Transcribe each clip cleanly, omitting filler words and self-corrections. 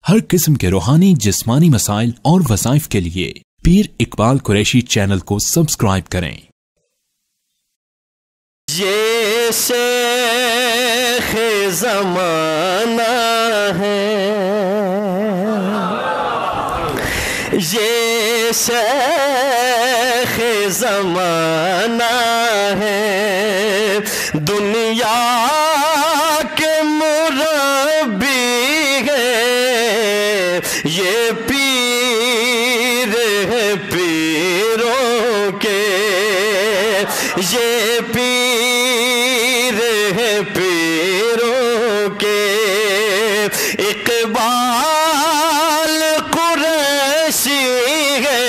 ہر قسم کے روحانی جسمانی مسائل اور وظائف کے لیے پیر اقبال قریشی چینل کو سبسکرائب کریں۔ یہ شیخ زمانہ ہے، یہ شیخ زمانہ ہے، دنیا کے مربی ہے، یہ پیر ہے پیروں کے، یہ پیر ہے پیروں کے، اقبال قریشی ہے،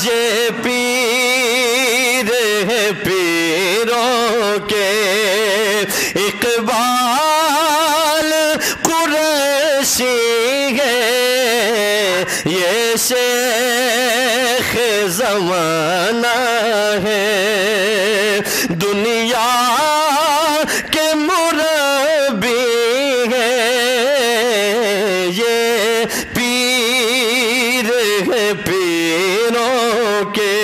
یہ پیر ہے پیروں کے، اقبال قریشی ہے، یہ شیخ زمانہ ہے، دنیا کے مربی ہے، یہ پیر ہے پیروں کے،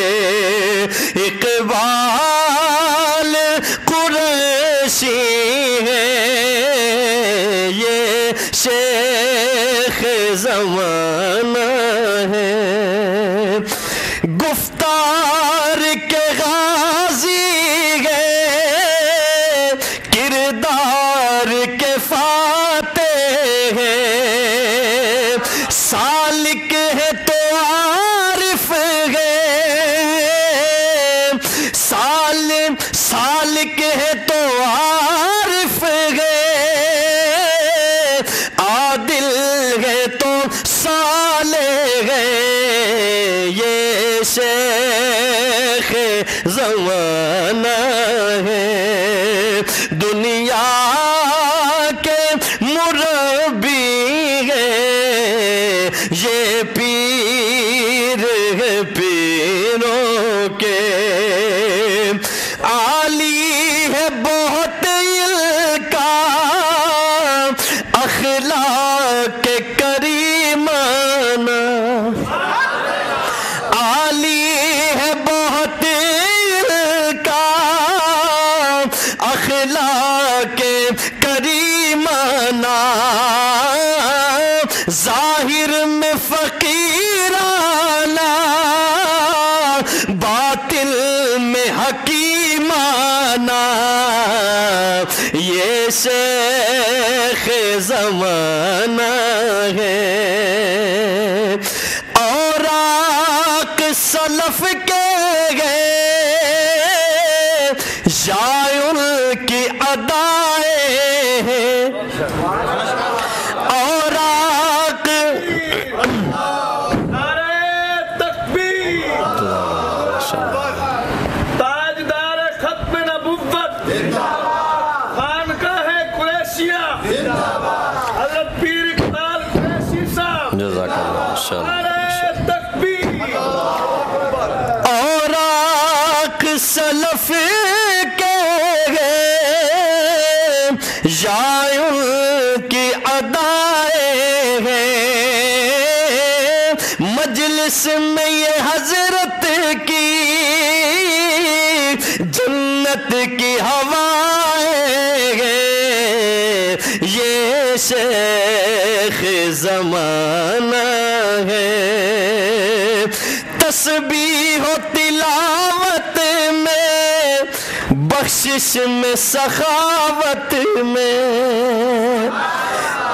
اقبال قریشی ہے، یہ شیخ زمانہ ہے، گفتار کے غازی ہے، کردار کے فاتح ہے، سالک ہے تو عارف ہے، سالک ہے تو عارف ہے، عادل ہے تو صالح ہے، یہ شیخ زمانہ ہے، دنیا کے مربی ہے، یہ پیر ہے پیروں کے، عالی ہے بہت ان کا اخلاق کریمانہ، عالی ہے بہت ان کا اخلاق کریمانہ، ظاہر میں فقیرانہ، باطن میں حکیمانہ، یہ شیخ زمانہ ہے، اوراق سلف کے گئے یا ان کی ادائیں ہیں، اوراق تاجدار ختم نبوت خانقاہ قریشیہ حضرت پیر اقبال قریشی صاحب، جزاک اللہ، تکبیر، اوراق سلف کے ہیں یا ان کی ادائیں ہیں، مجلس میں یہ حضرت کی جنت کی ہوائیں ہیں، یہ شیخ زمانہ ہے، تسبیح و تلاوت میں، بخشش میں سخاوت میں،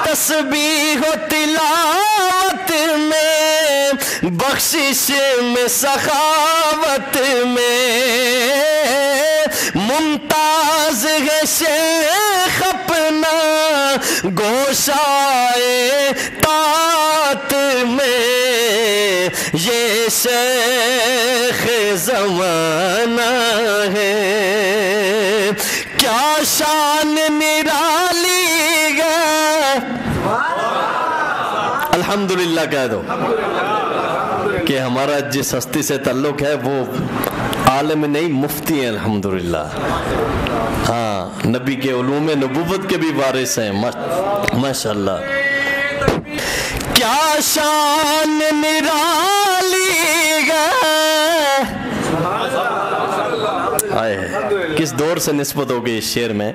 تسبیح و تلاوت میں، بخشش میں سخاوت میں، ممتاز ہے شیخ اپنا گوشائے طاعت میں، یہ شیخ زمانہ ہے، کیا شان نرالی ہے، الحمدللہ کہہ دو کہ ہمارا جس ہستی سے تعلق ہے وہ عالم نہیں مفتی ہیں الحمدللہ، ہاں نبی کے علوم نبوت کے بھی وارث ہیں ماشاءاللہ۔ کیا شان نرالی ہے. کس دور سے نسبت ہوگی اس شعر میں.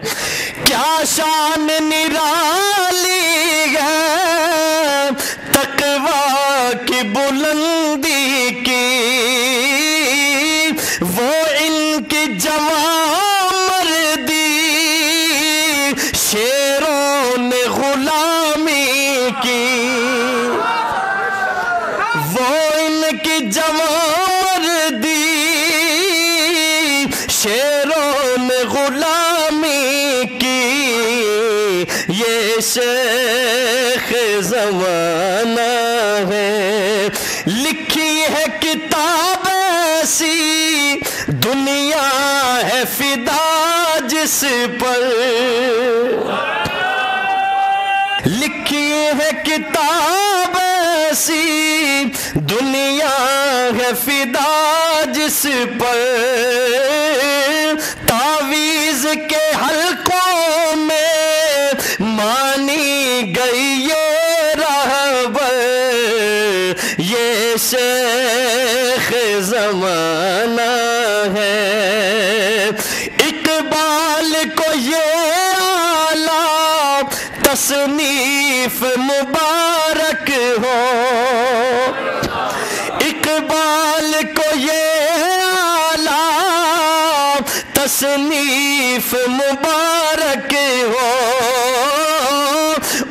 کیا شان نرالی ہے تقویٰ کی بلندی کی، وہ ان کی جوان مردی شیروں نے غلامی کی، وہ ان کی جوان مردی شیروں نے غلامی کی. یہ شیخ زمانہ ہے، لکھی ہے کتاب ایسی، دنیا ہے فدا جس پر. لکھی ہے کتاب ایسی، دنیا ہے فدا جس پر. تعویذ کے حلقوں میں مانی گئی یہ رہبر. یہ شیخ زمانہ ہے. اقبال کو یہ اعلیٰ تصنیف مبارک ہو. اقبال کو یہ اعلیٰ تصنیف مبارک ہو.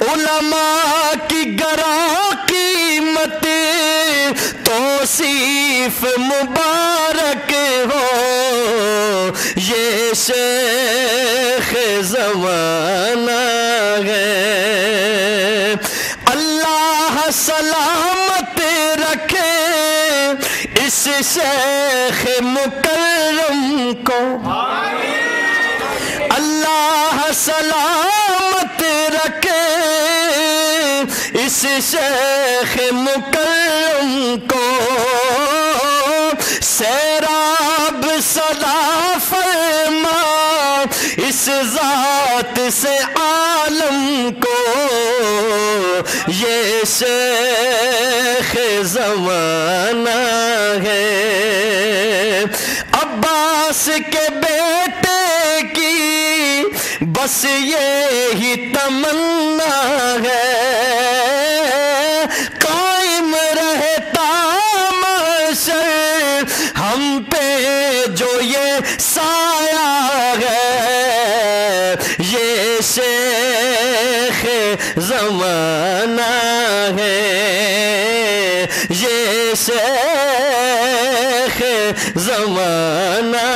علماء کی گراں قیمت توصیف مبارک ہو. یہ شیخ زمانہ ہے. اللہ سلامت رکھے اس شیخ مکرم کو. اللہ سلامت رکھے اس شیخ مکرم کو. سیراب صدا فرما اس ذات سے عالم کو. یہ شیخ زمانہ ہے. عباس کے بیٹے کی بس یہی تمنا ہے، قائم رہتا محشر ہم پہ جو یہ سایہ ہے. یہ شیخ زمانہ ہے. یہ شیخ زمانہ